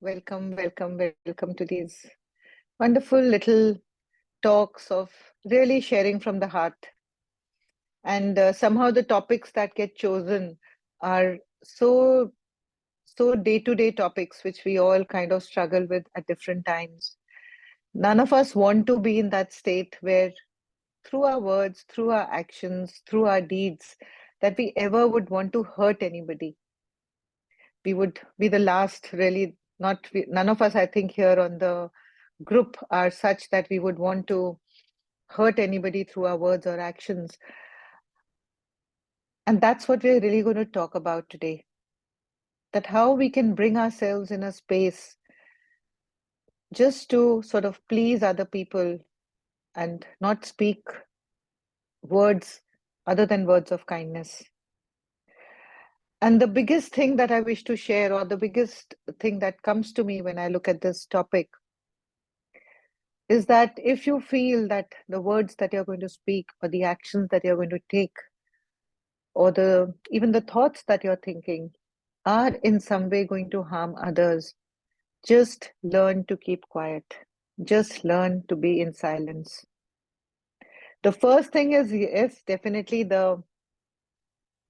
Welcome to these wonderful little talks of really sharing from the heart. And somehow the topics that get chosen are so day-to-day topics which we all kind of struggle with at different times. None of us want to be in that state where through our words, through our actions, through our deeds, that we ever would want to hurt anybody. We would be the last, really, none of us, I think, here on the group are such that we would want to hurt anybody through our words or actions. And that's what we're really going to talk about today. That how we can bring ourselves in a space just to sort of please other people and not speak words other than words of kindness. And the biggest thing that I wish to share, or the biggest thing that comes to me when I look at this topic, is that if you feel that the words that you're going to speak or the actions that you're going to take or even the thoughts that you're thinking are in some way going to harm others, just learn to keep quiet. Just learn to be in silence. The first thing is, yes, definitely the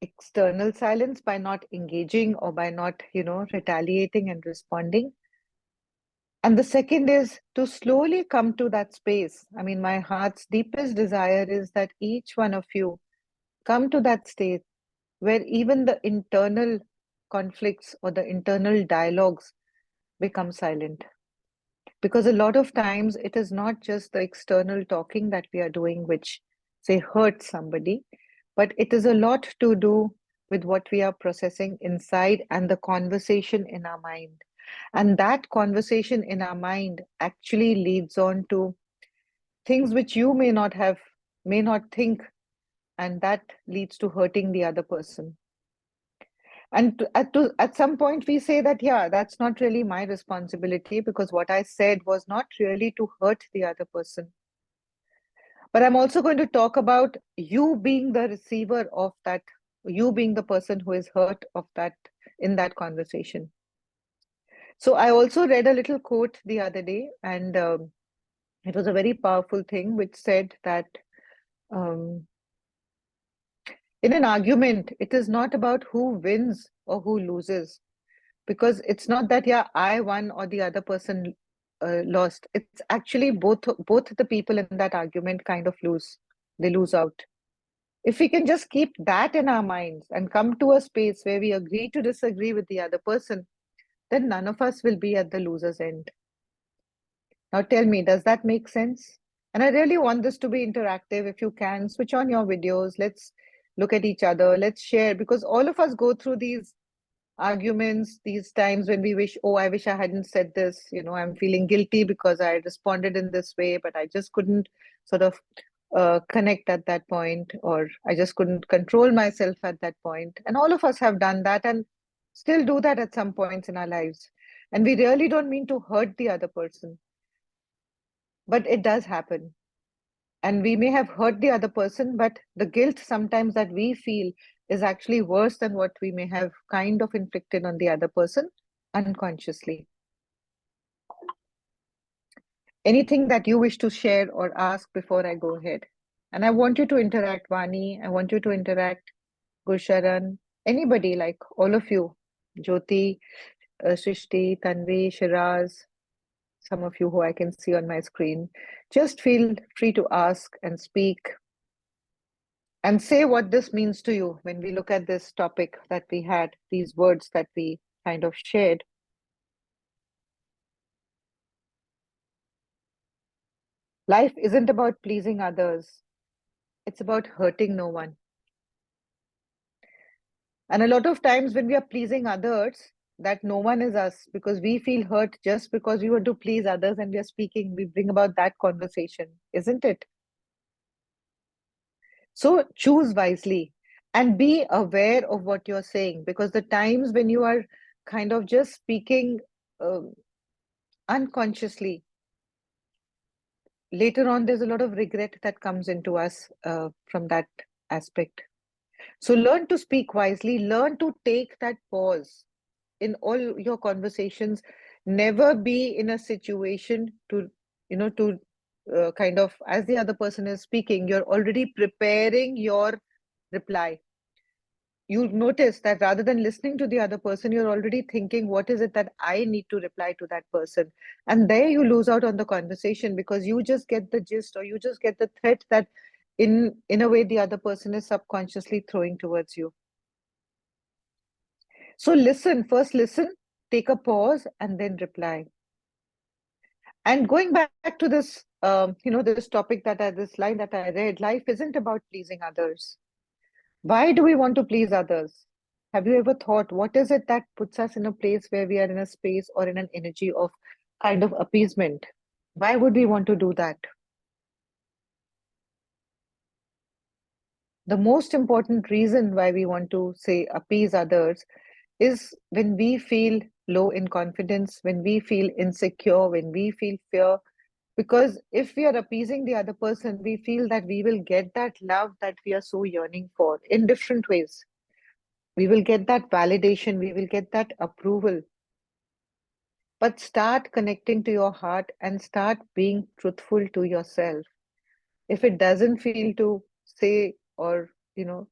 external silence by not engaging or by not, retaliating and responding. And the second is to slowly come to that space. I mean, my heart's deepest desire is that each one of you come to that state where even the internal conflicts or the internal dialogues become silent. Because a lot of times it is not just the external talking that we are doing, which, say, hurts somebody, but it is a lot to do with what we are processing inside and the conversation in our mind. And that conversation in our mind actually leads on to things which you may not think, and that leads to hurting the other person. And at some point, we say that, yeah, that's not really my responsibility because what I said was not really to hurt the other person. But I'm also going to talk about you being the receiver of that, you being the person who is hurt of that in that conversation. So I also read a little quote the other day, and it was a very powerful thing, which said that um, in an argument, it is not about who wins or who loses, because it's not that, yeah, I won or the other person lost. It's actually both the people in that argument kind of lose. They lose out. If we can just keep that in our minds and come to a space where we agree to disagree with the other person, then none of us will be at the loser's end. Now tell me, does that make sense? And I really want this to be interactive. If you can, switch on your videos. Let's look at each other. Let's share, because all of us go through these arguments, these times when we wish, oh, I wish I hadn't said this. I'm feeling guilty because I responded in this way, but I just couldn't sort of connect at that point, or I just couldn't control myself at that point. And all of us have done that and still do that at some points in our lives. And we really don't mean to hurt the other person, but it does happen. And we may have hurt the other person, but the guilt sometimes that we feel is actually worse than what we may have kind of inflicted on the other person unconsciously. Anything that you wish to share or ask before I go ahead? And I want you to interact, Vani. I want you to interact, Gusharan, anybody, like all of you, Jyoti, Srishti, Tanvi, Shiraz, some of you who I can see on my screen. Just feel free to ask and speak and say what this means to you when we look at this topic that we had, these words that we kind of shared. Life isn't about pleasing others, it's about hurting no one. And a lot of times when we are pleasing others, that no one is us, because we feel hurt just because we want to please others and we are speaking, we bring about that conversation, isn't it? So choose wisely and be aware of what you're saying, because the times when you are kind of just speaking unconsciously, later on, there's a lot of regret that comes into us from that aspect. So learn to speak wisely, learn to take that pause in all your conversations. Never be in a situation to, to kind of, as the other person is speaking, you're already preparing your reply. You'll notice that rather than listening to the other person, you're already thinking, what is it that I need to reply to that person? And there you lose out on the conversation because you just get the gist, or you just get the threat that in a way the other person is subconsciously throwing towards you. So first listen, take a pause, and then reply. And going back to this, this topic this line that I read, life isn't about pleasing others. Why do we want to please others? Have you ever thought, what is it that puts us in a place where we are in a space or in an energy of kind of appeasement? Why would we want to do that? The most important reason why we want to say appease others is when we feel low in confidence, when we feel insecure, when we feel fear. Because if we are appeasing the other person, we feel that we will get that love that we are so yearning for in different ways. We will get that validation, we will get that approval. But start connecting to your heart and start being truthful to yourself. If it doesn't feel to say, or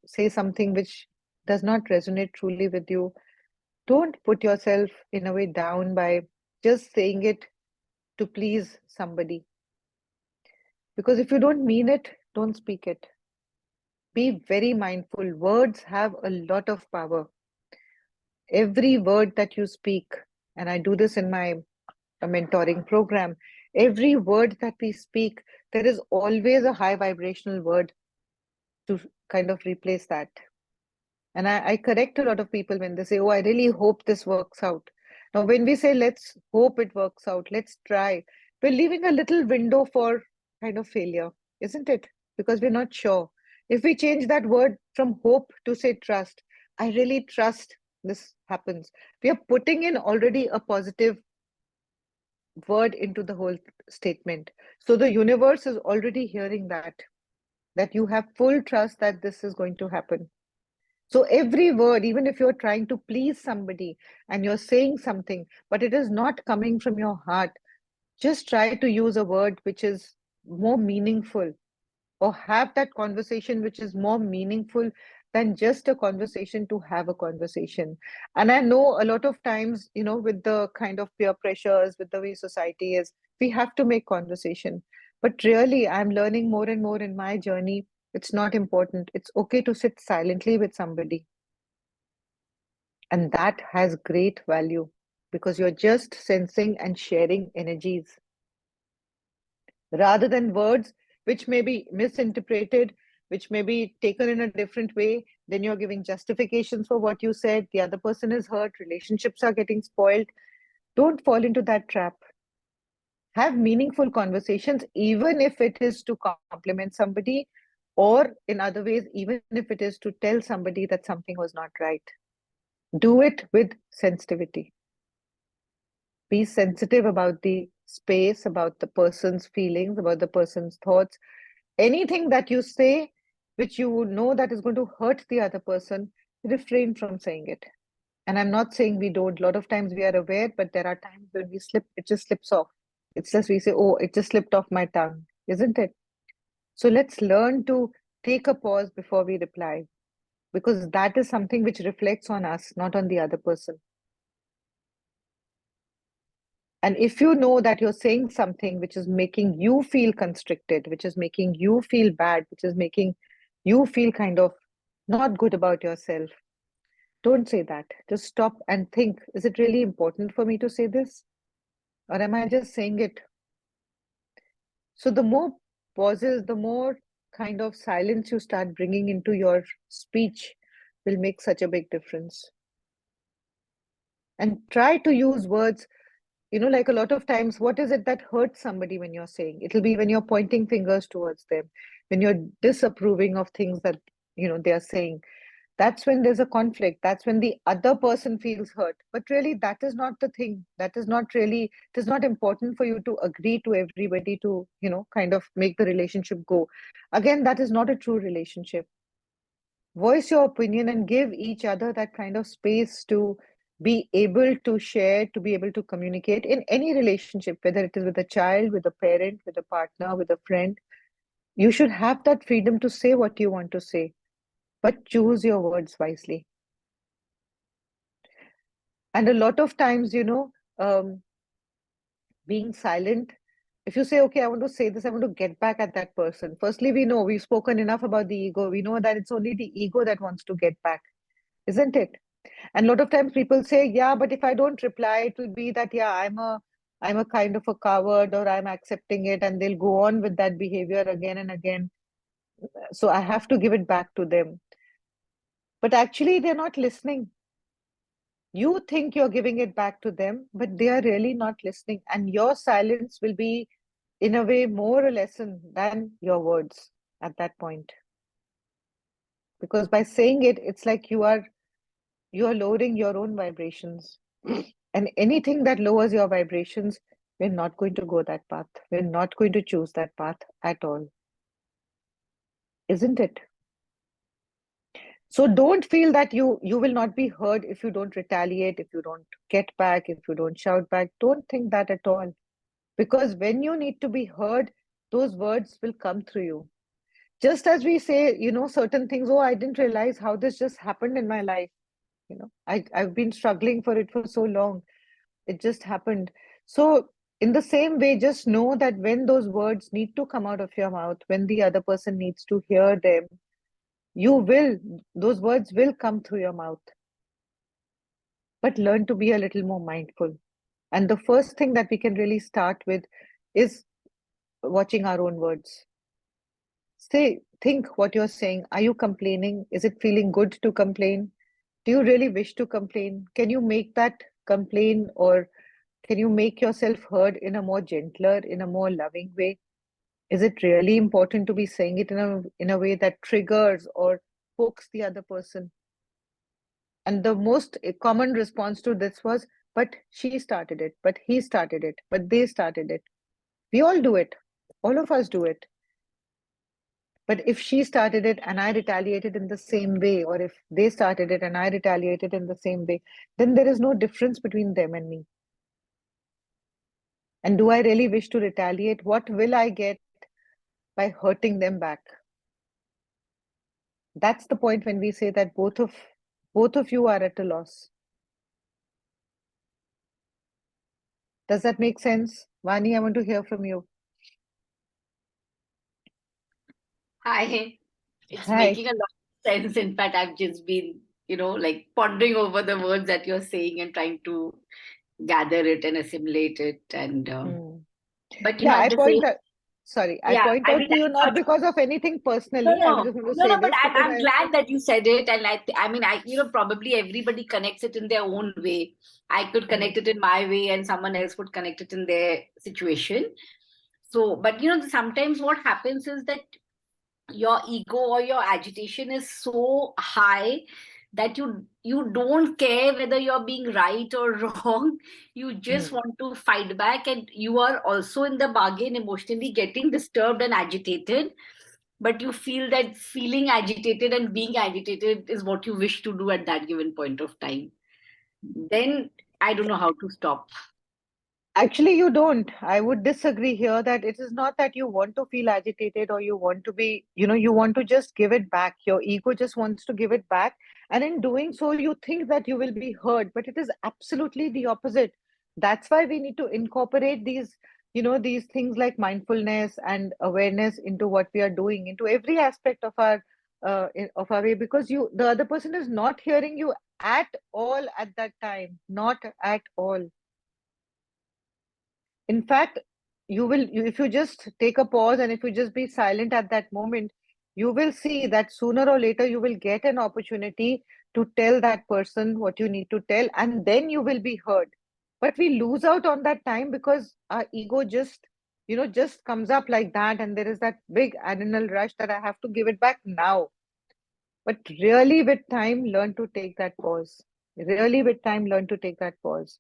say something which does not resonate truly with you, don't put yourself in a way down by just saying it to please somebody. Because if you don't mean it, don't speak it. Be very mindful. Words have a lot of power. Every word that you speak, and I do this in my mentoring program, every word that we speak, there is always a high vibrational word to kind of replace that. And I correct a lot of people when they say, oh, I really hope this works out. Now, when we say, let's hope it works out, let's try, we're leaving a little window for kind of failure, isn't it? Because we're not sure. If we change that word from hope to say trust, I really trust this happens. We are putting in already a positive word into the whole statement. So the universe is already hearing that you have full trust that this is going to happen. So every word, even if you're trying to please somebody and you're saying something, but it is not coming from your heart, just try to use a word which is more meaningful, or have that conversation which is more meaningful than just a conversation to have a conversation. And I know a lot of times, with the kind of peer pressures, with the way society is, we have to make conversation. But really, I'm learning more and more in my journey. It's not important. It's okay to sit silently with somebody. And that has great value because you're just sensing and sharing energies rather than words which may be misinterpreted, which may be taken in a different way. Then you're giving justifications for what you said. The other person is hurt. Relationships are getting spoiled. Don't fall into that trap. Have meaningful conversations, even if it is to compliment somebody, or in other ways, even if it is to tell somebody that something was not right. Do it with sensitivity. Be sensitive about the space, about the person's feelings, about the person's thoughts. Anything that you say which you know that is going to hurt the other person, refrain from saying it. And I'm not saying we don't. A lot of times we are aware, but there are times when we slip, it just slips off. It's just we say, oh, it just slipped off my tongue, isn't it? So let's learn to take a pause before we reply, because that is something which reflects on us, not on the other person. And if you know that you're saying something which is making you feel constricted, which is making you feel bad, which is making you feel kind of not good about yourself, don't say that. Just stop and think, is it really important for me to say this? Or am I just saying it? So the more pauses, the more kind of silence you start bringing into your speech will make such a big difference. And try to use words, like a lot of times, what is it that hurts somebody when you're saying? It'll be when you're pointing fingers towards them, when you're disapproving of things that, they are saying. That's when there's a conflict. That's when the other person feels hurt. But really, that is not the thing. That is not really, it is not important for you to agree to everybody to, kind of make the relationship go. Again, that is not a true relationship. Voice your opinion and give each other that kind of space to be able to share, to be able to communicate in any relationship, whether it is with a child, with a parent, with a partner, with a friend. You should have that freedom to say what you want to say, but choose your words wisely. And a lot of times, being silent, if you say, okay, I want to say this, I want to get back at that person. Firstly, we know we've spoken enough about the ego. We know that it's only the ego that wants to get back, isn't it? And a lot of times people say, yeah, but if I don't reply, it will be that, yeah, I'm a kind of a coward, or I'm accepting it, and they'll go on with that behavior again and again. So I have to give it back to them. But actually, they're not listening. You think you're giving it back to them, but they are really not listening. And your silence will be, in a way, more a lesson than your words at that point. Because by saying it, it's like you are lowering your own vibrations. And anything that lowers your vibrations, we're not going to go that path. We're not going to choose that path at all. Isn't it? So don't feel that you will not be heard if you don't retaliate, if you don't get back, if you don't shout back. Don't think that at all. Because when you need to be heard, those words will come through you. Just as we say, certain things, oh, I didn't realize how this just happened in my life. I've been struggling for it for so long. It just happened. So, in the same way, just know that when those words need to come out of your mouth, when the other person needs to hear them, you will, those words will come through your mouth. But learn to be a little more mindful. And the first thing that we can really start with is watching our own words. Think what you're saying. Are you complaining? Is it feeling good to complain? Do you really wish to complain? Can you make that complain, or can you make yourself heard in a more gentler, in a more loving way? Is it really important to be saying it in a way that triggers or pokes the other person? And the most common response to this was, but she started it, but he started it, but they started it. We all do it. All of us do it. But if she started it and I retaliated in the same way, or if they started it and I retaliated in the same way, then there is no difference between them and me. And do I really wish to retaliate? What will I get by hurting them back? That's the point when we say that both of you are at a loss. Does that make sense? Vani, I want to hear from you. Hi. It's Hi. making a lot of sense. In fact, I've just been, like pondering over the words that you're saying and trying to gather it and assimilate it. And, Hmm. but, Yeah, at I the same, point out, sorry, I yeah, point I out mean, to you not because of anything no, personally. I was no, just going to no, say no, but this because I'm I glad that you said it. And I mean, probably everybody connects it in their own way. I could Hmm. connect it in my way, and someone else would connect it in their situation. So, but, sometimes what happens is that your ego or your agitation is so high that you don't care whether you're being right or wrong. You just Hmm. want to fight back, and you are also in the bargain emotionally getting disturbed and agitated, but you feel that feeling agitated and being agitated is what you wish to do at that given point of time. Then I don't know how to stop. Actually, you don't. I would disagree here that it is not that you want to feel agitated or you want to be, you want to just give it back. Your ego just wants to give it back. And in doing so, you think that you will be heard, but it is absolutely the opposite. That's why we need to incorporate these things like mindfulness and awareness into what we are doing, into every aspect of our way, because the other person is not hearing you at all at that time, not at all. In fact, if you just take a pause and if you just be silent at that moment, you will see that sooner or later you will get an opportunity to tell that person what you need to tell, and then you will be heard. But we lose out on that time because our ego just comes up like that, and there is that big adrenal rush that I have to give it back now. But really, with time, learn to take that pause. Really, with time, learn to take that pause.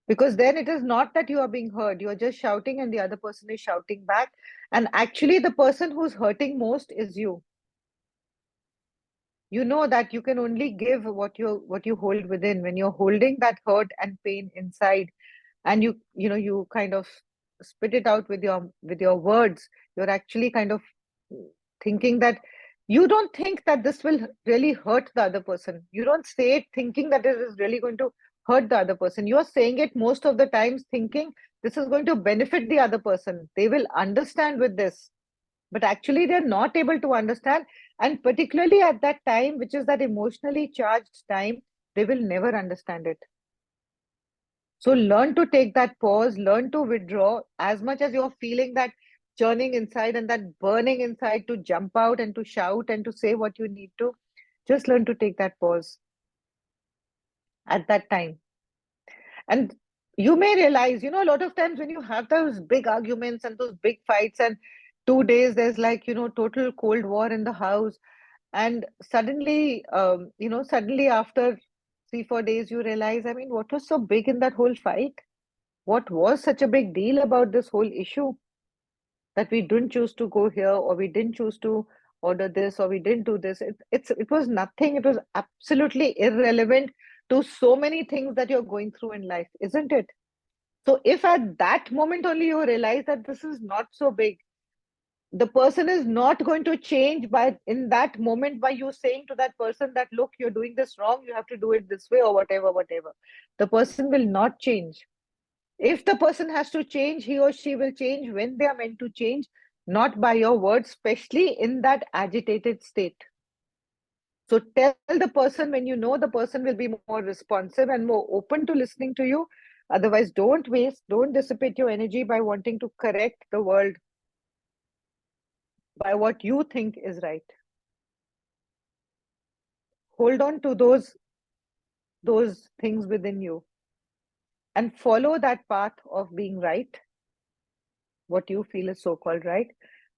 Because then it is not that you are being heard, you are just shouting and the other person is shouting back, and actually the person who's hurting most is you. You know that you can only give what you hold within. When you're holding that hurt and pain inside, and you kind of spit it out with your words, you're actually kind of thinking that you don't think that this will really hurt the other person. You don't say it thinking that it is really going to hurt the other person. You're saying it most of the times thinking this is going to benefit the other person, they will understand with this. But actually they're not able to understand, and particularly at that time, which is that emotionally charged time, they will never understand it. So learn to take that pause, learn to withdraw as much as you're feeling that churning inside and that burning inside to jump out and to shout and to say what you need to. Just learn to take that pause at that time. And you may realize, a lot of times when you have those big arguments and those big fights, and 2 days there's like, total cold war in the house, and suddenly, suddenly after 3 4 days, you realize, I mean, what was so big in that whole fight? What was such a big deal about this whole issue that we didn't choose to go here, or we didn't choose to order this, or we didn't do this? It was nothing. It was absolutely irrelevant to so many things that you're going through in life, isn't it? So if at that moment only you realize that this is not so big, the person is not going to change by in that moment by you saying to that person that, look, you're doing this wrong, you have to do it this way, or whatever. The person will not change. If the person has to change, he or she will change when they are meant to change, not by your words, especially in that agitated state. So tell the person when you know the person will be more responsive and more open to listening to you. Otherwise, don't dissipate your energy by wanting to correct the world by what you think is right. Hold on to those things within you and follow that path of being right, what you feel is so called right.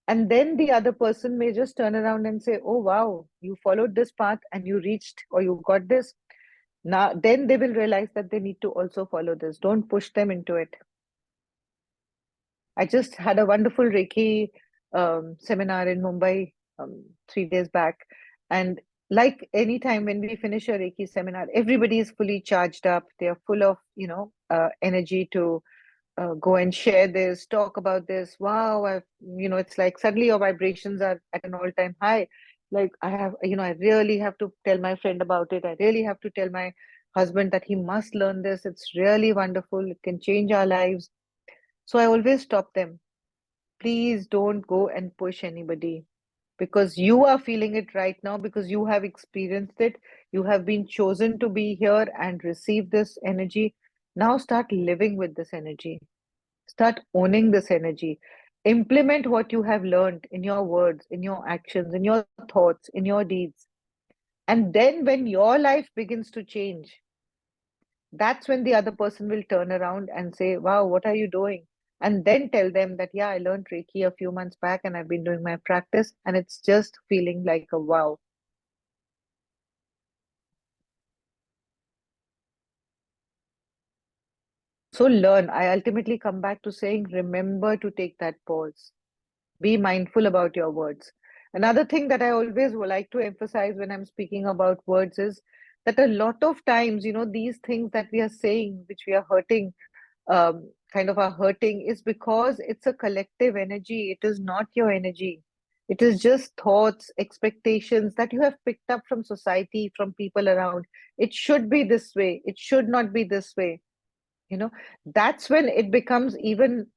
And then the other person may just turn around and say, oh wow, you followed this path and you reached, or you got this. Now then they will realize that they need to also follow this. Don't push them into it. I just had a wonderful Reiki seminar in Mumbai 3 days back. And like any time when we finish a Reiki seminar, everybody is fully charged up. They are full of, energy to go and share this, talk about this. Wow, it's like suddenly your vibrations are at an all-time high. Like I have, I really have to tell my friend about it. I really have to tell my husband that he must learn this. It's really wonderful. It can change our lives. So I always stop them. Please don't go and push anybody, because you are feeling it right now, because you have experienced it. You have been chosen to be here and receive this energy. Now start living with this energy. Start owning this energy. Implement what you have learned in your words, in your actions, in your thoughts, in your deeds. And then when your life begins to change, that's when the other person will turn around and say, wow, what are you doing? And then tell them that, yeah, I learned Reiki a few months back and I've been doing my practice and it's just feeling like a wow. So learn. I ultimately come back to saying, remember to take that pause. Be mindful about your words. Another thing that I always would like to emphasize when I'm speaking about words is that a lot of times, these things that we are saying, which we are hurting, kind of are hurting, is because it's a collective energy. It is not your energy. It is just thoughts, expectations that you have picked up from society, from people around. It should be this way. It should not be this way. You know, that's when it becomes even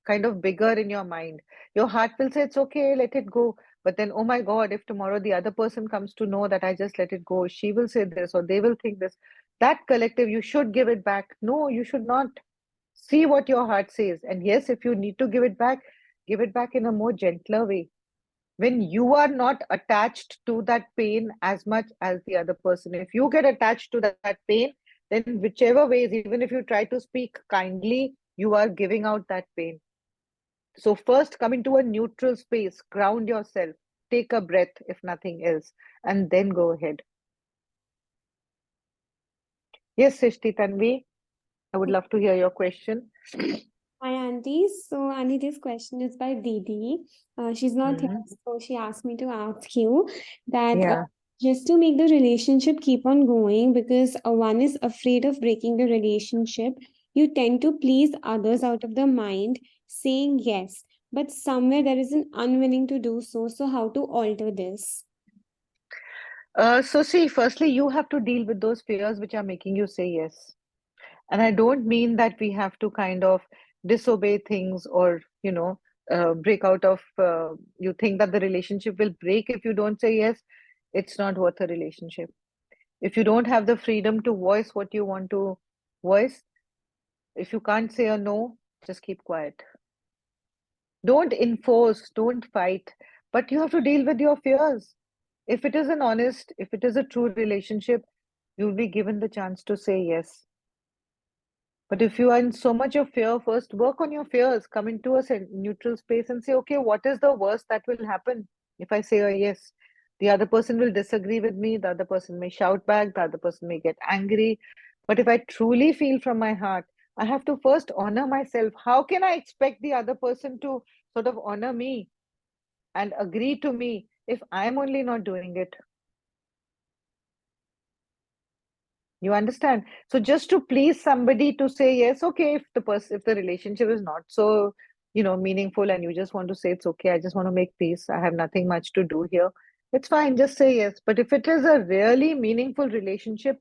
kind of bigger in your mind. Your heart will say, it's okay, let it go. But then, oh my God, if tomorrow the other person comes to know that I just let it go, she will say this or they will think this. That collective, you should give it back. No, you should not. See what your heart says. And yes, if you need to give it back in a more gentler way. When you are not attached to that pain as much as the other person. If you get attached to that pain, then whichever ways, even if you try to speak kindly, you are giving out that pain. So first come into a neutral space, ground yourself, take a breath if nothing else, and then go ahead. Yes, Srishti Tanvi, I would love to hear your question. Hi, Auntie. So, Auntie, this question is by Didi. She's not here, Hmm. so she asked me to ask you that Yeah. Just to make the relationship keep on going, because one is afraid of breaking the relationship, you tend to please others out of the mind, saying yes, but somewhere there is an unwilling to do so. So, how to alter this? So see, firstly, you have to deal with those fears which are making you say yes. And I don't mean that we have to kind of disobey things or, break out of, you think that the relationship will break if you don't say yes. It's not worth a relationship. If you don't have the freedom to voice what you want to voice, if you can't say a no, just keep quiet. Don't enforce, don't fight, but you have to deal with your fears. If it is an honest, if it is a true relationship, you'll be given the chance to say yes. But if you are in so much of fear, first work on your fears, come into a neutral space and say, okay, what is the worst that will happen if I say a yes? The other person will disagree with me, the other person may shout back, the other person may get angry. But if I truly feel from my heart, I have to first honor myself. How can I expect the other person to sort of honor me and agree to me if I'm only not doing it? You understand? So just to please somebody to say yes, okay, if the relationship is not so, meaningful and you just want to say it's okay, I just want to make peace, I have nothing much to do here, it's fine, just say yes. But if it is a really meaningful relationship,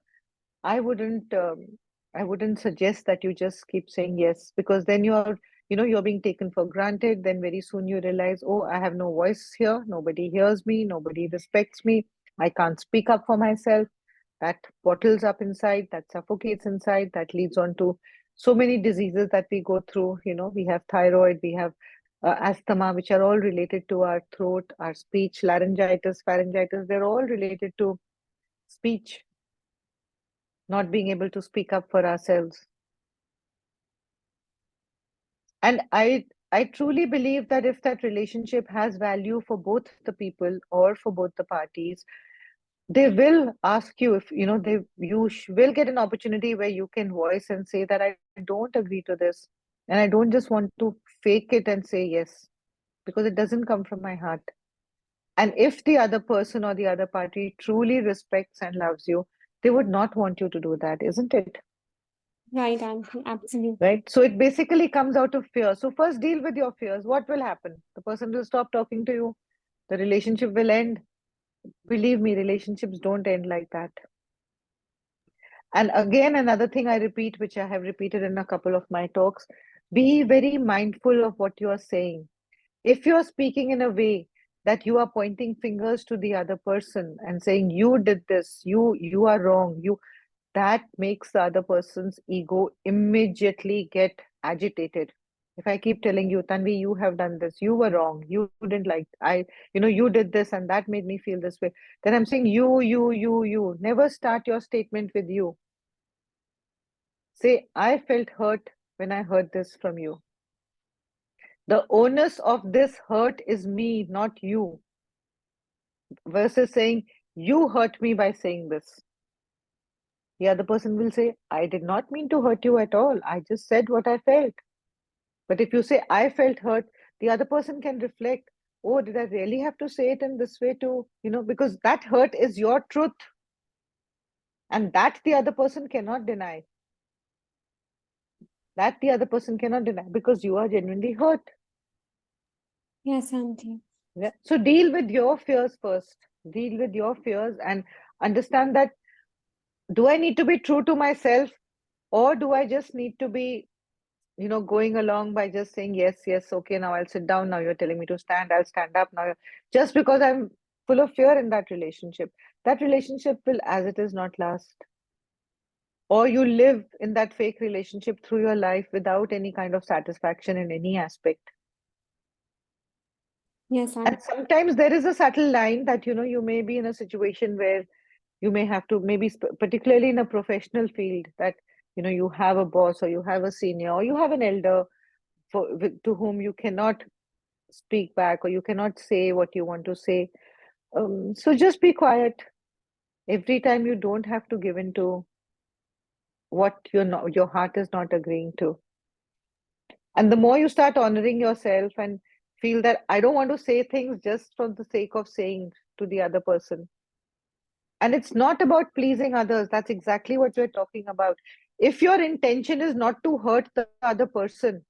I wouldn't I wouldn't suggest that you just keep saying yes, because then you're being taken for granted. Then very soon you realize, oh, I have no voice here, nobody hears me, nobody respects me, I can't speak up for myself. That bottles up inside, that suffocates inside, that leads on to so many diseases that we go through. We have thyroid, we have asthma, which are all related to our throat, our speech, laryngitis, pharyngitis, they're all related to speech, not being able to speak up for ourselves. And I truly believe that if that relationship has value for both the people or for both the parties, they will ask you, if will get an opportunity where you can voice and say that I don't agree to this, and I don't just want to fake it and say yes, because it doesn't come from my heart. And if the other person or the other party truly respects and loves you, they would not want you to do that, isn't it? Right, Auntie, absolutely. Right? So it basically comes out of fear. So first deal with your fears. What will happen? The person will stop talking to you. The relationship will end. Believe me, relationships don't end like that. And again, another thing I repeat, which I have repeated in a couple of my talks, be very mindful of what you are saying. If you are speaking in a way that you are pointing fingers to the other person and saying, you did this, you are wrong, that makes the other person's ego immediately get agitated. If I keep telling you, Tanvi, you have done this, you were wrong, you didn't like, you did this and that made me feel this way, then I'm saying you. Never start your statement with you. Say, I felt hurt when I heard this from you. The onus of this hurt is me, not you. Versus saying, you hurt me by saying this. The other person will say, I did not mean to hurt you at all. I just said what I felt. But if you say, I felt hurt, the other person can reflect, oh, did I really have to say it in this way too? Because that hurt is your truth. And that the other person cannot deny. That the other person cannot deny because you are genuinely hurt. Yes, Auntie. Yeah. So deal with your fears first. Deal with your fears and understand that, do I need to be true to myself, or do I just need to be, going along by just saying, yes, yes, okay, now I'll sit down. Now you're telling me to stand, I'll stand up. Now, just because I'm full of fear in that relationship, will, as it is, not last. Or you live in that fake relationship through your life without any kind of satisfaction in any aspect. Yes, And Auntie. sometimes there is a subtle line that, you may be in a situation where you may have to, maybe particularly in a professional field, that, you have a boss or you have a senior or you have an elder to whom you cannot speak back or you cannot say what you want to say. So just be quiet. Every time you don't have to give in to what your heart is not agreeing to. And the more you start honoring yourself and feel that I don't want to say things just for the sake of saying to the other person, And it's not about pleasing others. That's exactly what we're talking about. If your intention is not to hurt the other person,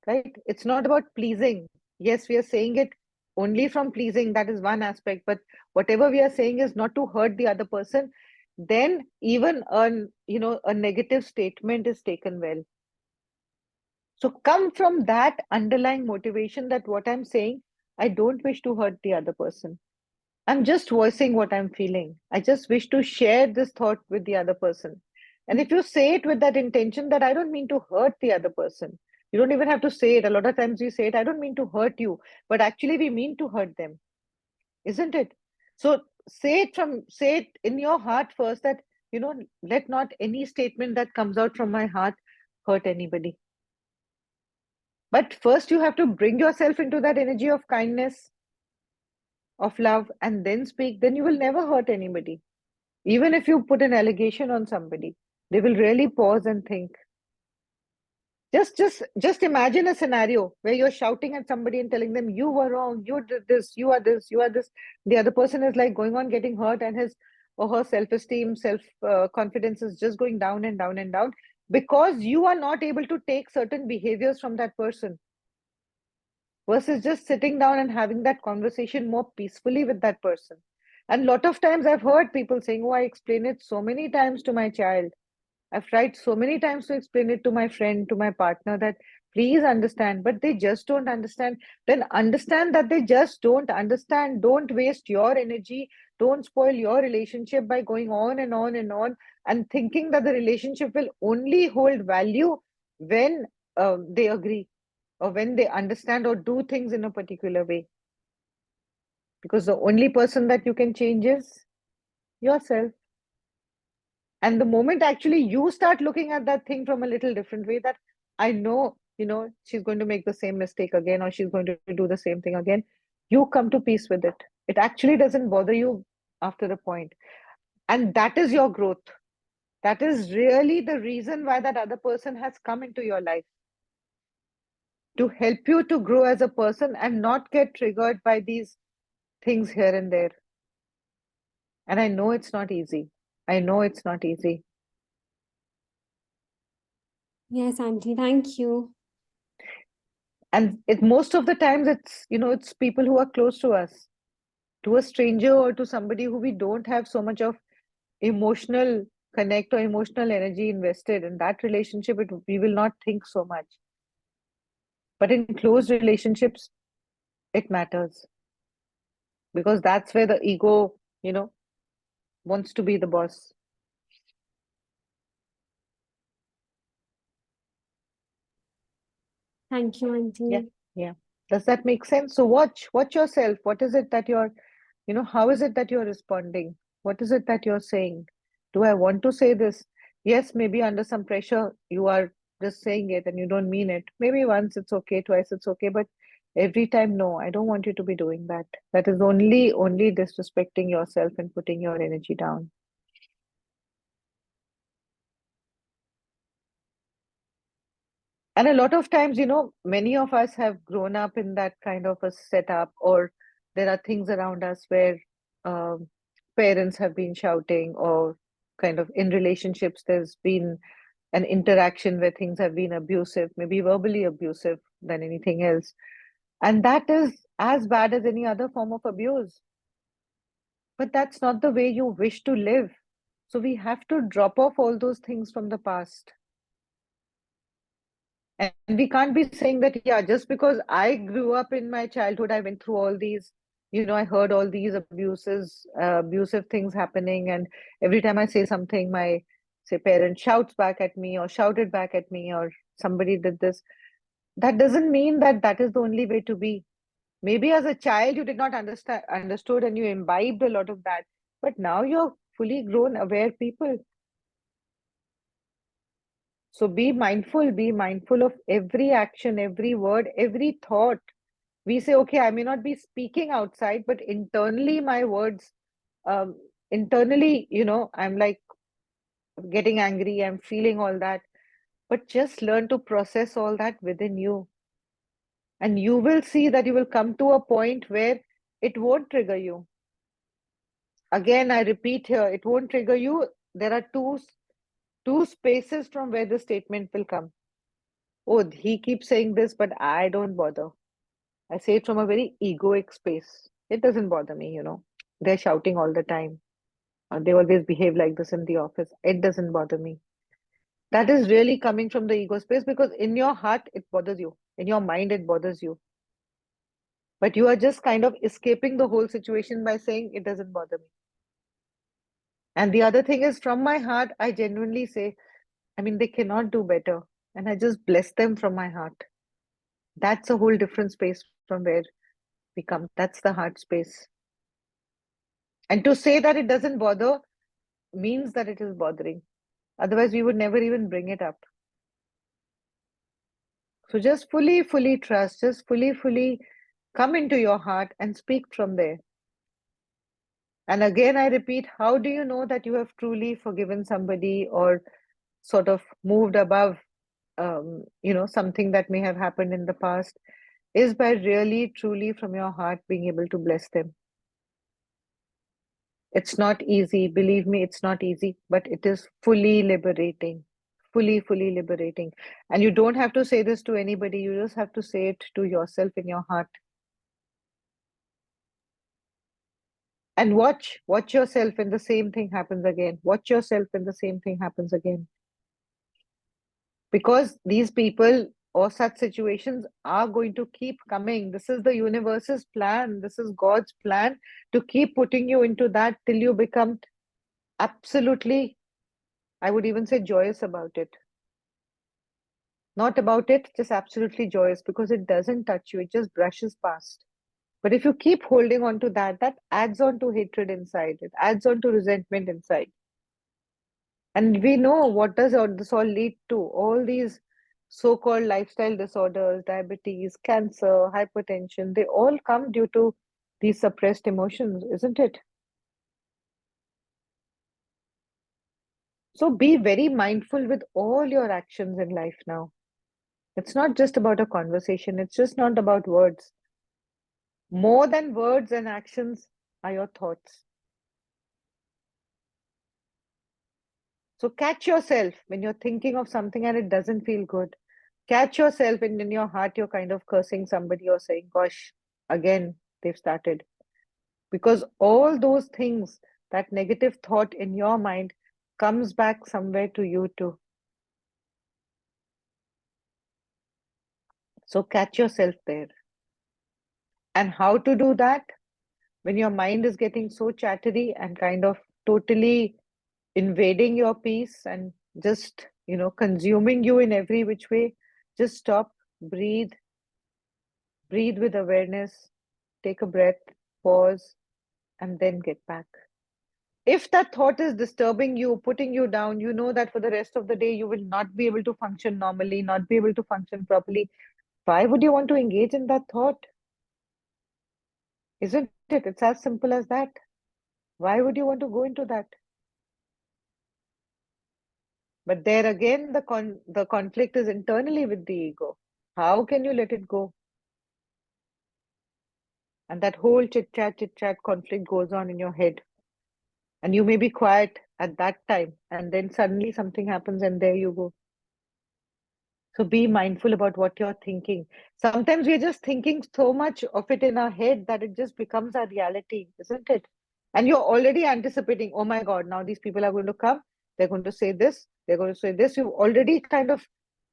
right? It's not about pleasing. Yes, we are saying it only from pleasing. That is one aspect. But whatever we are saying is not to hurt the other person, then even a negative statement is taken well. So come from that underlying motivation that what I'm saying, I don't wish to hurt the other person. I'm just voicing what I'm feeling. I just wish to share this thought with the other person. And if you say it with that intention that I don't mean to hurt the other person, you don't even have to say it. A lot of times we say it, I don't mean to hurt you, but actually we mean to hurt them, isn't it? So say it in your heart first that, let not any statement that comes out from my heart hurt anybody. But first you have to bring yourself into that energy of kindness, of love, and then speak. Then you will never hurt anybody. Even if you put an allegation on somebody, they will really pause and think. Just imagine a scenario where you're shouting at somebody and telling them you were wrong, you did this, you are this, you are this. The other person is like going on getting hurt, and his or her self-esteem, self confidence is just going down and down and down because you are not able to take certain behaviors from that person, versus just sitting down and having that conversation more peacefully with that person. And a lot of times I've heard people saying, oh, I explained it so many times to my child. I've tried so many times to explain it to my friend, to my partner, that please understand, but they just don't understand. Then understand that they just don't understand. Don't waste your energy. Don't spoil your relationship by going on and on and on and thinking that the relationship will only hold value when they agree or when they understand or do things in a particular way. Because the only person that you can change is yourself. And the moment actually you start looking at that thing from a little different way, that I know, she's going to make the same mistake again, or she's going to do the same thing again, you come to peace with it. It actually doesn't bother you after a point. And that is your growth. That is really the reason why that other person has come into your life, to help you to grow as a person and not get triggered by these things here and there. And I know it's not easy. I know it's not easy. Yes, Auntie, thank you. And most of the times it's people who are close to us, to a stranger or to somebody who we don't have so much of emotional connect or emotional energy invested in that relationship. We will not think so much. But in close relationships, it matters, because that's where the ego, wants to be the boss. Thank you, Yeah, Auntie. yeah. Does that make sense? So watch yourself. What is it that you're, how is it that you're responding? What is it that you're saying? Do I want to say this? Yes, maybe under some pressure, you are just saying it and you don't mean it. Maybe once it's okay, twice it's okay, but every time, no, I don't want you to be doing that. That is only disrespecting yourself and putting your energy down. And a lot of times, many of us have grown up in that kind of a setup, or there are things around us where um, parents have been shouting, or kind of in relationships, there's been an interaction where things have been abusive, maybe verbally abusive than anything else. And that is as bad as any other form of abuse. But that's not the way you wish to live. So we have to drop off all those things from the past. And we can't be saying that, yeah, just because I grew up in my childhood, I went through all these, I heard all these abusive things happening. And every time I say something, my, say, parent shouts back at me or shouted back at me, or somebody did this. That doesn't mean that that is the only way to be. Maybe as a child, you did not understood and you imbibed a lot of that. But now you're fully grown, aware people. So be mindful of every action, every word, every thought. We say, okay, I may not be speaking outside, but internally, my words, internally, I'm like getting angry, I'm feeling all that. But just learn to process all that within you. And you will see that you will come to a point where it won't trigger you. Again, I repeat here, it won't trigger you. There are two spaces from where the statement will come. Oh, he keeps saying this, but I don't bother. I say it from a very egoic space. It doesn't bother me, They're shouting all the time. They always behave like this in the office. It doesn't bother me. That is really coming from the ego space because in your heart, it bothers you. In your mind, it bothers you. But you are just kind of escaping the whole situation by saying it doesn't bother me. And the other thing is, from my heart, I genuinely say, I mean, they cannot do better. And I just bless them from my heart. That's a whole different space from where we come. That's the heart space. And to say that it doesn't bother means that it is bothering. Otherwise, we would never even bring it up. So just fully trust, just fully come into your heart and speak from there. And again, I repeat, how do you know that you have truly forgiven somebody or sort of moved above, something that may have happened in the past? Is by really, truly from your heart being able to bless them. It's not easy, believe me, it's not easy, but it is fully liberating. Fully liberating. And you don't have to say this to anybody, you just have to say it to yourself in your heart. And watch yourself when the same thing happens again. Watch yourself when the same thing happens again. Because these people or such situations are going to keep coming. This is the universe's plan. This is God's plan to keep putting you into that till you become absolutely, I would even say, joyous about it. Not about it, just absolutely joyous because it doesn't touch you, it just brushes past. But if you keep holding on to that, that adds on to hatred inside, it adds on to resentment inside. And we know what does all this all lead to. All these so-called lifestyle disorders, diabetes, cancer, hypertension, they all come due to these suppressed emotions, isn't it? So be very mindful with all your actions in life now. It's not just about a conversation, it's just not about words. More than words and actions are your thoughts. So catch yourself when you're thinking of something and it doesn't feel good. Catch yourself and in your heart you're kind of cursing somebody or saying, gosh, again, they've started. Because all those things, that negative thought in your mind comes back somewhere to you too. So catch yourself there. And how to do that? When your mind is getting so chattery and kind of totally invading your peace and just, consuming you in every which way, just stop, breathe, breathe with awareness, take a breath, pause, and then get back. If that thought is disturbing you, putting you down, you know that for the rest of the day you will not be able to function normally, not be able to function properly. Why would you want to engage in that thought? Isn't it? It's as simple as that. Why would you want to go into that? But there again, the conflict is internally with the ego. How can you let it go? And that whole chit chat conflict goes on in your head. And you may be quiet at that time, and then suddenly something happens, and there you go. So be mindful about what you're thinking. Sometimes we're just thinking so much of it in our head that it just becomes our reality, isn't it? And you're already anticipating, oh my God, now these people are going to come, they're going to say this, they're going to say this. You've already kind of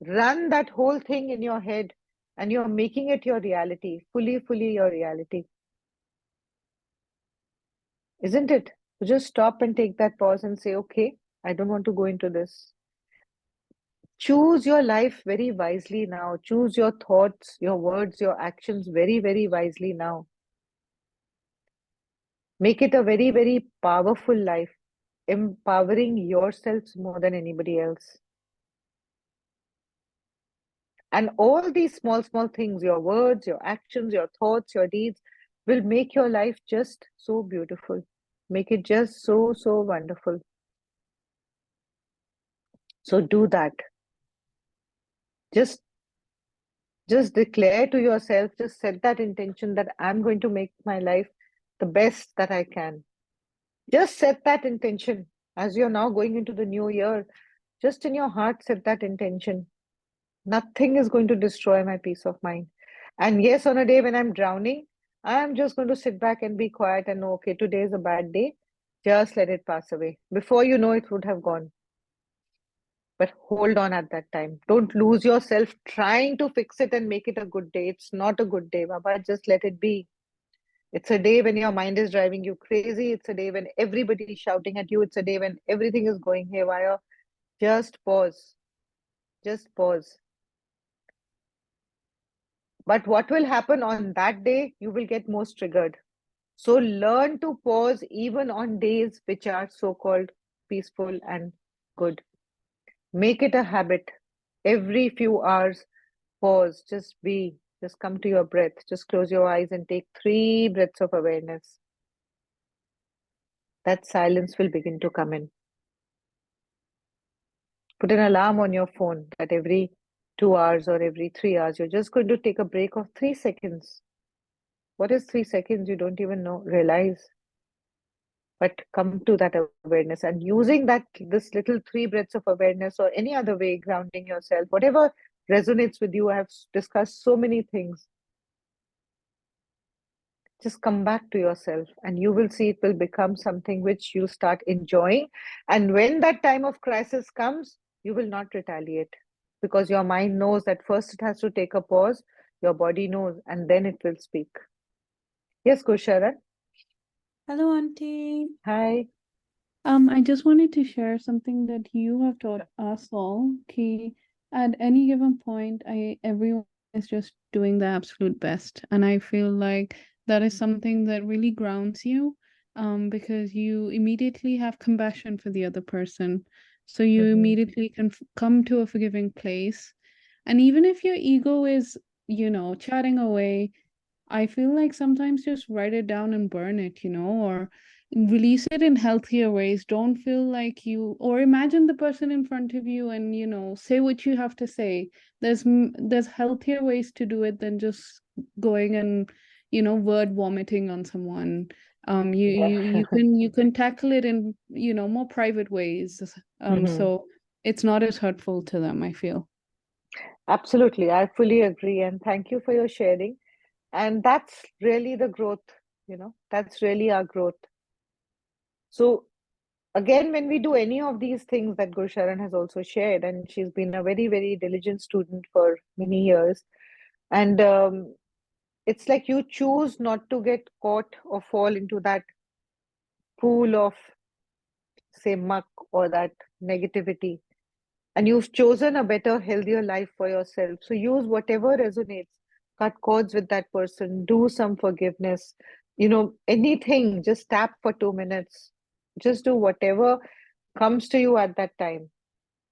run that whole thing in your head and you're making it your reality, fully your reality, isn't it? So just stop and take that pause and say, okay, I don't want to go into this. Choose your life very wisely now. Choose your thoughts, your words, your actions very wisely now. Make it a very powerful life, empowering yourselves more than anybody else. And all these small things, your words, your actions, your thoughts, your deeds, will make your life just so beautiful. Make it just so wonderful. So do that. Just declare to yourself, just set that intention that I'm going to make my life the best that I can. Just set that intention as you're now going into the new year. Just in your heart, set that intention. Nothing is going to destroy my peace of mind. And yes, on a day when I'm drowning, I'm just going to sit back and be quiet and know, okay, today is a bad day. Just let it pass away. Before you know, it would have gone. But hold on at that time. Don't lose yourself trying to fix it and make it a good day. It's not a good day, Baba. Just let it be. It's a day when your mind is driving you crazy. It's a day when everybody is shouting at you. It's a day when everything is going haywire. Just pause. Just pause. But what will happen on that day? You will get most triggered. So learn to pause even on days which are so called peaceful and good. Make it a habit. Every few hours, pause, just be, just come to your breath, just close your eyes and take 3 breaths of awareness. That silence will begin to come in. Put an alarm on your phone that every 2 hours or every 3 hours, you're just going to take a break of 3 seconds. What is 3 seconds? You don't even know, realize. But come to that awareness and using that, this little 3 breaths of awareness or any other way, grounding yourself, whatever resonates with you. I have discussed so many things. Just come back to yourself and you will see it will become something which you start enjoying. And when that time of crisis comes, you will not retaliate because your mind knows that first it has to take a pause, your body knows, and then it will speak. Yes, Kushara. Hello, Auntie. Hi. I just wanted to share something that you have taught us all. Okay, at any given point, everyone is just doing the absolute best, and I feel like that is something that really grounds you, because you immediately have compassion for the other person, so you immediately can come to a forgiving place, and even if your ego is, chatting away, I feel like sometimes just write it down and burn it, or release it in healthier ways. Don't feel like or imagine the person in front of you and, say what you have to say. There's healthier ways to do it than just going and, word vomiting on someone. You can tackle it in, more private ways. So it's not as hurtful to them, I feel. Absolutely. I fully agree. And thank you for your sharing. And that's really the growth, that's really our growth. So again, when we do any of these things that Gursharan has also shared, and she's been a very, very diligent student for many years, and it's like you choose not to get caught or fall into that pool of, say, muck or that negativity. And you've chosen a better, healthier life for yourself. So use whatever resonates, cut cords with that person, do some forgiveness, anything, just tap for 2 minutes. Just do whatever comes to you at that time.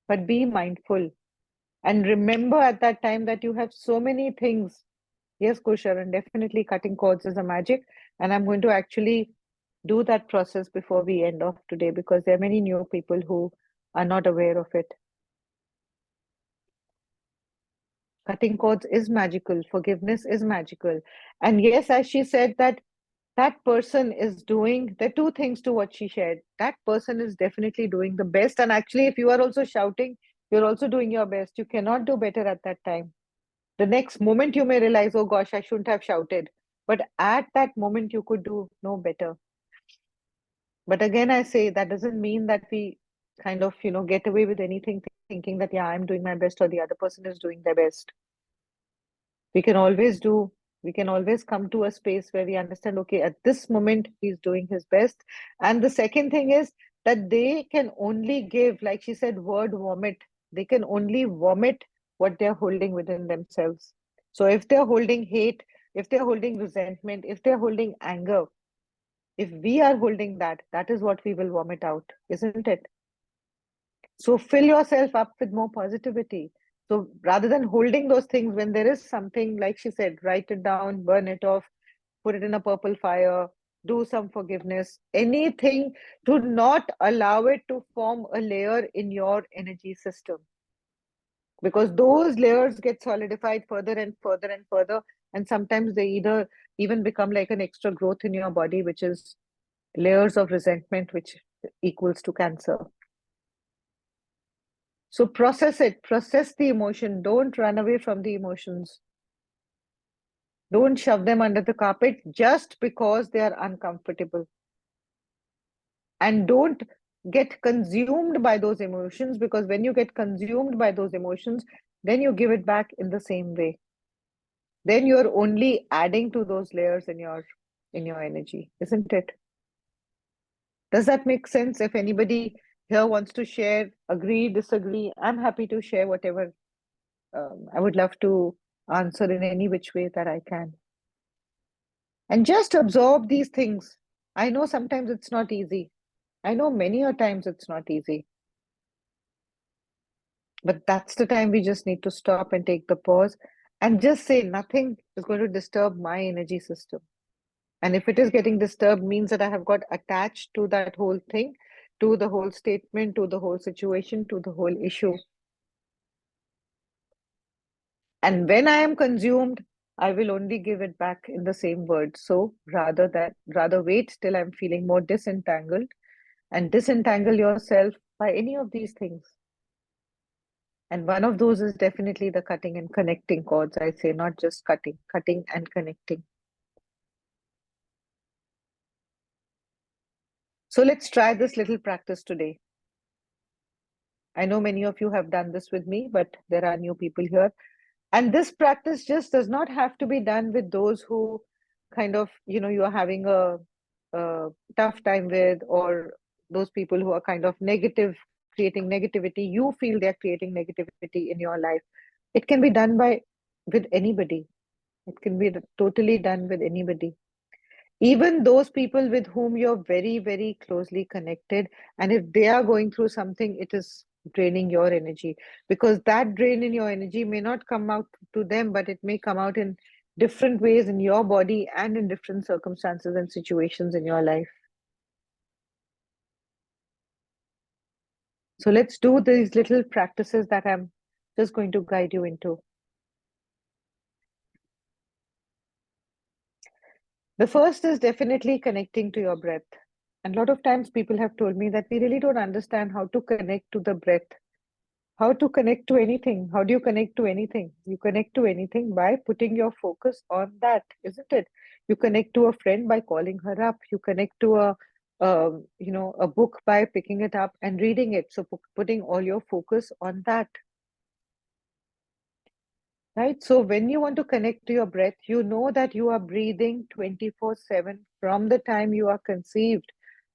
But be mindful. And remember at that time that you have so many things. Yes, Kusharan, definitely cutting cords is a magic. And I'm going to actually do that process before we end off today because there are many new people who are not aware of it. Cutting cords is magical. Forgiveness is magical. And yes, as she said, that person is doing the two things to what she shared. That person is definitely doing the best. And actually, if you are also shouting, you're also doing your best. You cannot do better at that time. The next moment you may realize, oh gosh, I shouldn't have shouted. But at that moment, you could do no better. But again, I say that doesn't mean that we kind of, get away with anything thinking that, yeah, I'm doing my best or the other person is doing their best. We can always come to a space where we understand, okay, at this moment, he's doing his best. And the second thing is that they can only give, like she said, word vomit. They can only vomit what they're holding within themselves. So if they're holding hate, if they're holding resentment, if they're holding anger, if we are holding that, that is what we will vomit out, isn't it? So fill yourself up with more positivity. So rather than holding those things, when there is something, like she said, write it down, burn it off, put it in a purple fire, do some forgiveness, anything to not allow it to form a layer in your energy system. Because those layers get solidified further and further and further. And sometimes they either even become like an extra growth in your body, which is layers of resentment, which equals to cancer. So process it, process the emotion. Don't run away from the emotions. Don't shove them under the carpet just because they are uncomfortable. And don't get consumed by those emotions, because when you get consumed by those emotions, then you give it back in the same way. Then you're only adding to those layers in your energy, isn't it? Does that make sense? If anybody here wants to share, agree, disagree, I'm happy to share whatever. I would love to answer in any which way that I can. And just absorb these things. I know sometimes it's not easy. I know many a times it's not easy. But that's the time we just need to stop and take the pause and just say nothing is going to disturb my energy system. And if it is getting disturbed, means that I have got attached to that whole thing, to the whole statement, to the whole situation, to the whole issue. And when I am consumed, I will only give it back in the same words. So rather wait till I'm feeling more disentangled, and disentangle yourself by any of these things. And one of those is definitely the cutting and connecting cords. I say not just cutting and connecting. So let's try this little practice today. I know many of you have done this with me, but there are new people here. And this practice just does not have to be done with those who kind of, you're having a tough time with, or those people who are kind of negative, creating negativity. You feel they're creating negativity in your life. It can be done with anybody. It can be totally done with anybody. Even those people with whom you're very, very closely connected. And if they are going through something, it is draining your energy, because that drain in your energy may not come out to them, but it may come out in different ways in your body and in different circumstances and situations in your life. So let's do these little practices that I'm just going to guide you into. The first is definitely connecting to your breath. And a lot of times people have told me that we really don't understand how to connect to the breath. How to connect to anything? How do you connect to anything? You connect to anything by putting your focus on that, isn't it? You connect to a friend by calling her up. You connect to a book by picking it up and reading it. So putting all your focus on that. Right? So when you want to connect to your breath, you know that you are breathing 24/7 from the time you are conceived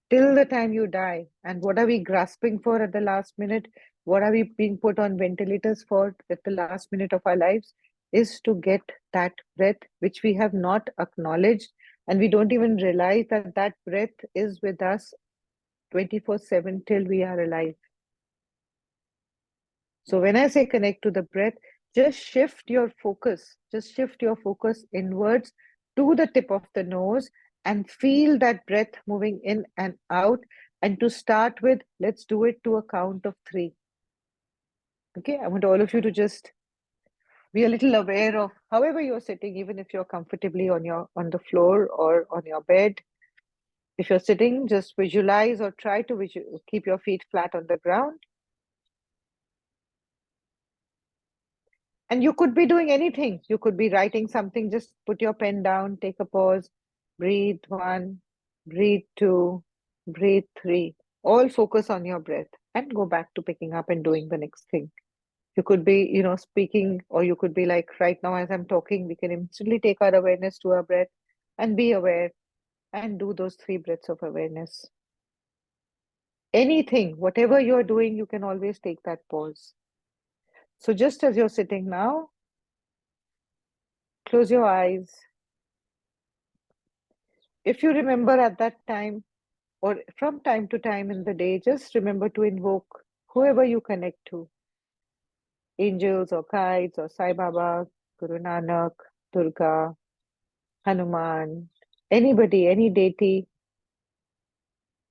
till the time you die. And what are we grasping for at the last minute? What are we being put on ventilators for at the last minute of our lives? Is to get that breath, which we have not acknowledged. And we don't even realize that that breath is with us 24/7 till we are alive. So when I say connect to the breath, just shift your focus inwards to the tip of the nose and feel that breath moving in and out. And to start with, let's do it to a count of 3. Okay, I want all of you to just be a little aware of however you're sitting, even if you're comfortably on the floor or on your bed. If you're sitting, just visualize or try to keep your feet flat on the ground. And you could be doing anything. You could be writing something. Just put your pen down, take a pause, breathe 1, breathe 2, breathe 3. All focus on your breath and go back to picking up and doing the next thing. You could be, speaking, or you could be like right now as I'm talking, we can instantly take our awareness to our breath and be aware and do those 3 breaths of awareness. Anything, whatever you're doing, you can always take that pause. So just as you're sitting now, close your eyes. If you remember at that time or from time to time in the day, just remember to invoke whoever you connect to. Angels or guides or Sai Baba, Guru Nanak, Durga, Hanuman, anybody, any deity,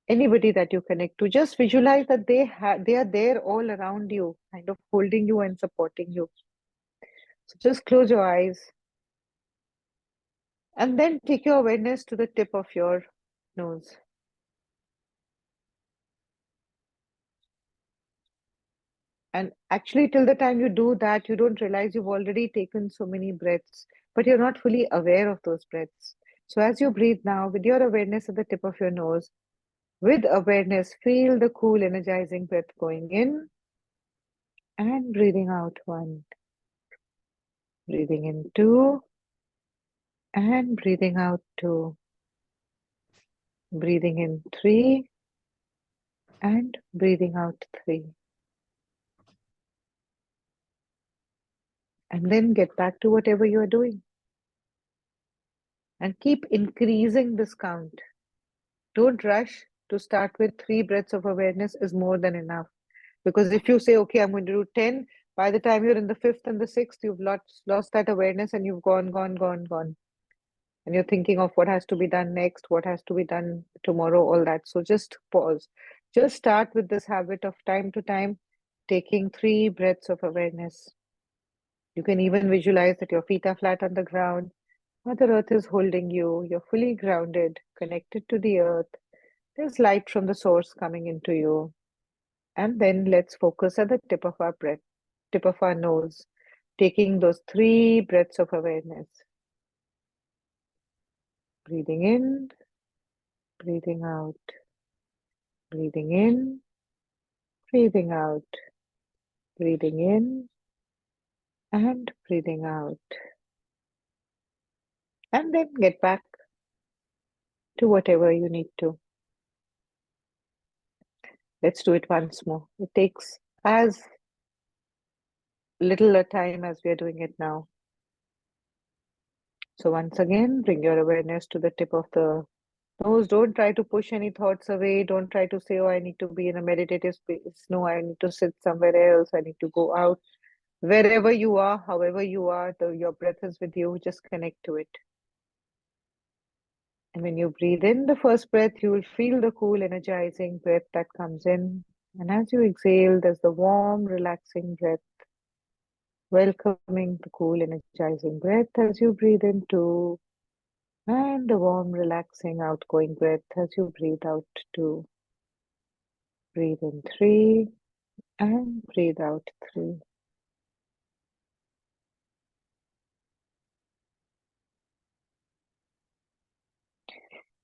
anybody that you connect to. Just visualize that they are there all around you, kind of holding you and supporting you. So just close your eyes and then take your awareness to the tip of your nose. And actually, till the time you do that, you don't realize you've already taken so many breaths, but you're not fully aware of those breaths. So as you breathe now, with your awareness at the tip of your nose, with awareness, feel the cool, energizing breath going in and breathing out one. Breathing in two and breathing out two. Breathing in three and breathing out three. And then get back to whatever you are doing. And keep increasing this count. Don't rush. To start with 3 breaths of awareness is more than enough. Because if you say, okay, I'm going to do 10, by the time you're in the 5th and the 6th, you've lost that awareness and you've gone. And you're thinking of what has to be done next, what has to be done tomorrow, all that. So just pause. Just start with this habit of time to time taking 3 breaths of awareness. You can even visualize that your feet are flat on the ground. Mother Earth is holding you. You're fully grounded, connected to the earth. There's light from the source coming into you. And then let's focus at the tip of our breath, tip of our nose, taking those 3 breaths of awareness. Breathing in, breathing out. Breathing in, breathing out. Breathing in and breathing out. And then get back to whatever you need to. Let's do it once more. It takes as little a time as we are doing it now. So once again, bring your awareness to the tip of the nose. Don't try to push any thoughts away. Don't try to say, oh, I need to be in a meditative space. No, I need to sit somewhere else. I need to go out. Wherever you are, however you are, your breath is with you. Just connect to it. And when you breathe in the first breath, you will feel the cool, energizing breath that comes in. And as you exhale, there's the warm, relaxing breath, welcoming the cool, energizing breath as you breathe in two, and the warm, relaxing, outgoing breath as you breathe out two. Breathe in three, and breathe out three.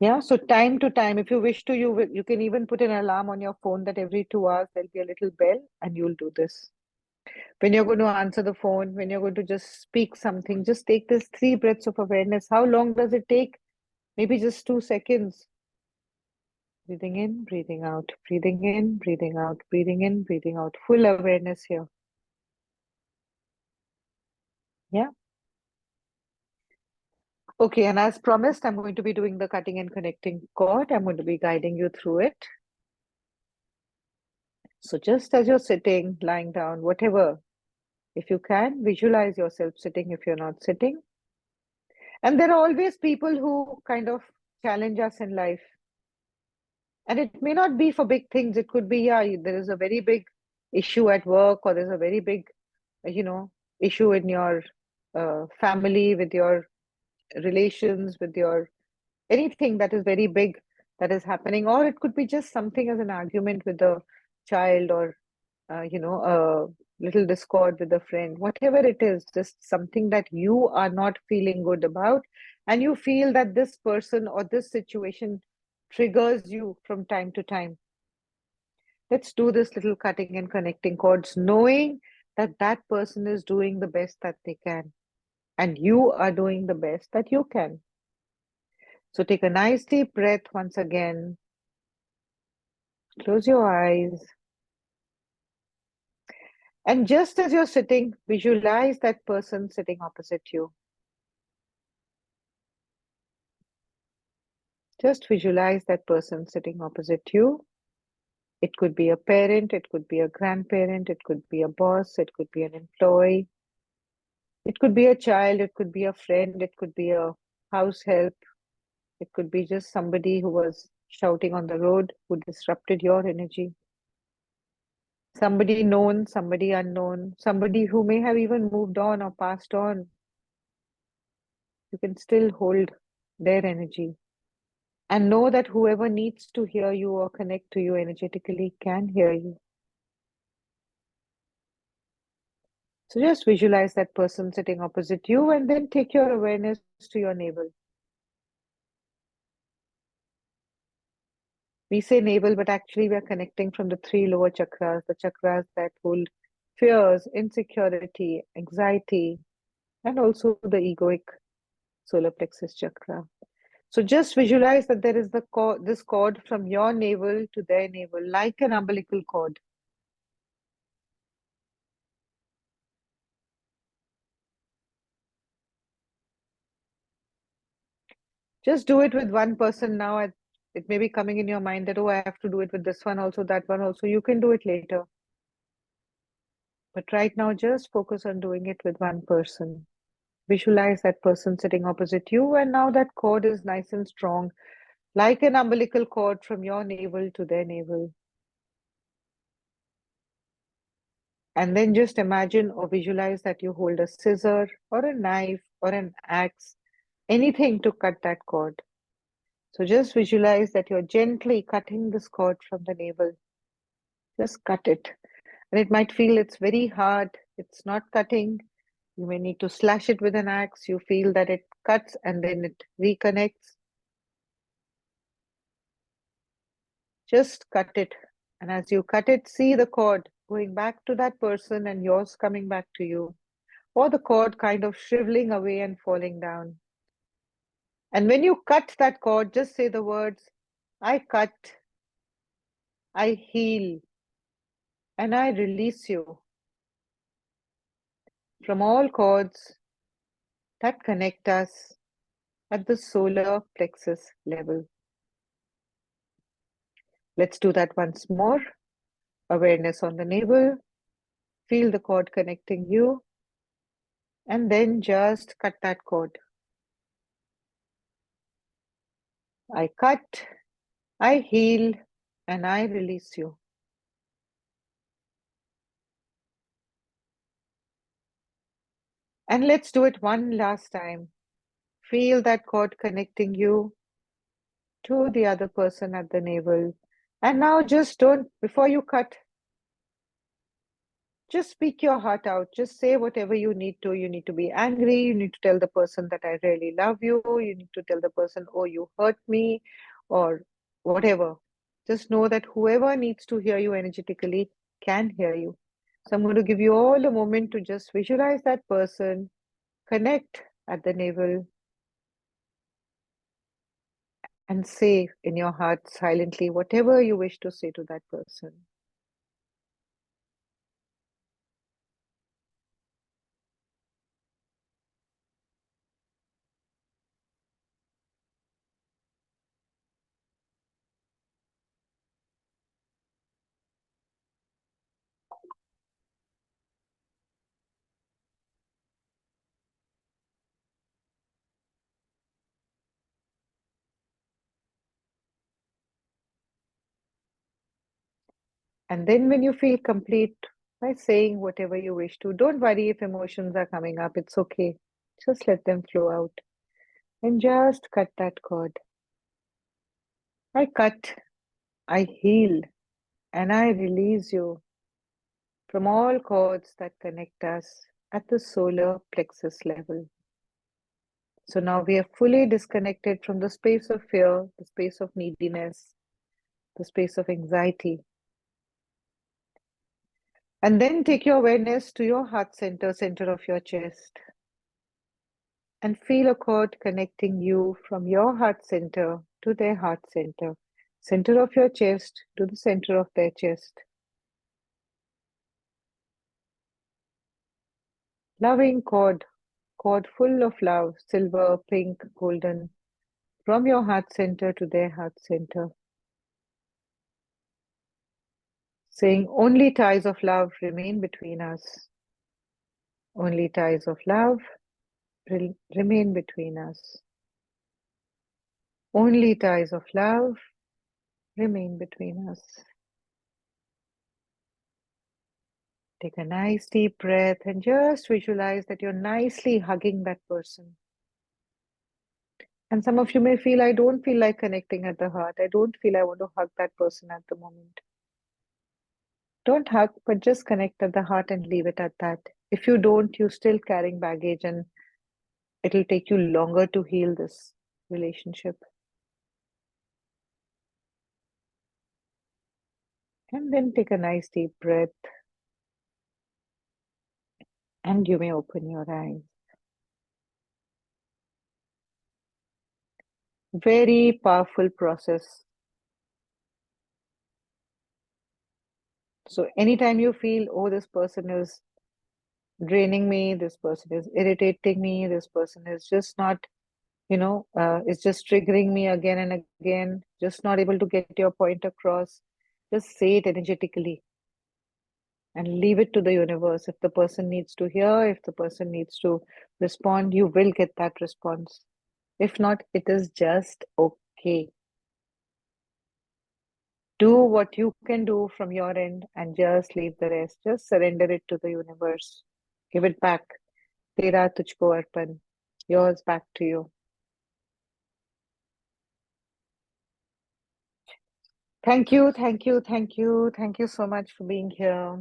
Yeah, so time to time, if you wish to, you can even put an alarm on your phone that every 2 hours there'll be a little bell, and you'll do this. When you're going to answer the phone, when you're going to just speak something, just take this 3 breaths of awareness. How long does it take? Maybe just 2 seconds. Breathing in, breathing out, breathing in, breathing out, breathing in, breathing out. Full awareness here. Yeah. Okay, and as promised, I'm going to be doing the cutting and connecting cord. I'm going to be guiding you through it. So just as you're sitting, lying down, whatever, if you can, visualize yourself sitting if you're not sitting. And there are always people who kind of challenge us in life. And it may not be for big things. It could be, yeah, there is a very big issue at work, or there's a very big, issue in your family, with your relations, with your anything that is very big that is happening. Or it could be just something as an argument with a child, or, a little discord with a friend. Whatever it is, just something that you are not feeling good about. And you feel that this person or this situation triggers you from time to time. Let's do this little cutting and connecting cords, knowing that that person is doing the best that they can, and you are doing the best that you can. So take a nice deep breath once again. Close your eyes. And just as you're sitting, visualize that person sitting opposite you. Just visualize that person sitting opposite you. It could be a parent, it could be a grandparent, it could be a boss, it could be an employee. It could be a child, it could be a friend, it could be a house help. It could be just somebody who was shouting on the road who disrupted your energy. Somebody known, somebody unknown, somebody who may have even moved on or passed on. You can still hold their energy. And know that whoever needs to hear you or connect to you energetically can hear you. So just visualize that person sitting opposite you and then take your awareness to your navel. We say navel, but actually we are connecting from the three lower chakras, the chakras that hold fears, insecurity, anxiety, and also the egoic solar plexus chakra. So just visualize that there is this cord from your navel to their navel, like an umbilical cord. Just do it with one person now. It may be coming in your mind that, oh, I have to do it with this one also, that one also. You can do it later. But right now, just focus on doing it with one person. Visualize that person sitting opposite you, and now that cord is nice and strong, like an umbilical cord from your navel to their navel. And then just imagine or visualize that you hold a scissor or a knife or an axe, anything to cut that cord. So just visualize that you're gently cutting this cord from the navel. Just cut it. And it might feel it's very hard, it's not cutting. You may need to slash it with an axe. You feel that it cuts and then it reconnects. Just cut it. And as you cut it, see the cord going back to that person and yours coming back to you, or the cord kind of shriveling away and falling down. And when you cut that cord, just say the words, I cut, I heal, and I release you from all cords that connect us at the solar plexus level. Let's do that once more. Awareness on the navel. Feel the cord connecting you. And then just cut that cord. I cut, I heal, and I release you. And let's do it one last time. Feel that cord connecting you to the other person at the navel. And now just don't, before you cut, just speak your heart out. Just say whatever you need to. You need to be angry. You need to tell the person that I really love you. You need to tell the person, oh, you hurt me, or whatever. Just know that whoever needs to hear you energetically can hear you. So I'm going to give you all a moment to just visualize that person, connect at the navel, and say in your heart silently whatever you wish to say to that person. And then when you feel complete by saying whatever you wish to, don't worry if emotions are coming up. It's okay. Just let them flow out. And just cut that cord. I cut, I heal, and I release you from all cords that connect us at the solar plexus level. So now we are fully disconnected from the space of fear, the space of neediness, the space of anxiety. And then take your awareness to your heart center, center of your chest. And feel a cord connecting you from your heart center to their heart center, center of your chest to the center of their chest. Loving cord, cord full of love, silver, pink, golden, from your heart center to their heart center. Saying only ties of love remain between us. Only ties of love remain between us. Only ties of love remain between us. Take a nice deep breath and just visualize that you're nicely hugging that person. And some of you may feel, I don't feel like connecting at the heart. I don't feel I want to hug that person at the moment. Don't hug, but just connect at the heart and leave it at that. If you don't, you're still carrying baggage and it'll take you longer to heal this relationship. And then take a nice deep breath and you may open your eyes. Very powerful process. So anytime you feel, oh, this person is draining me, this person is irritating me, this person is just not, it's just triggering me again and again, just not able to get your point across, just say it energetically and leave it to the universe. If the person needs to hear, if the person needs to respond, you will get that response. If not, it is just okay. Do what you can do from your end and just leave the rest. Just surrender it to the universe. Give it back. Tera tujhko arpan. Yours back to you. Thank you, thank you, thank you. Thank you so much for being here.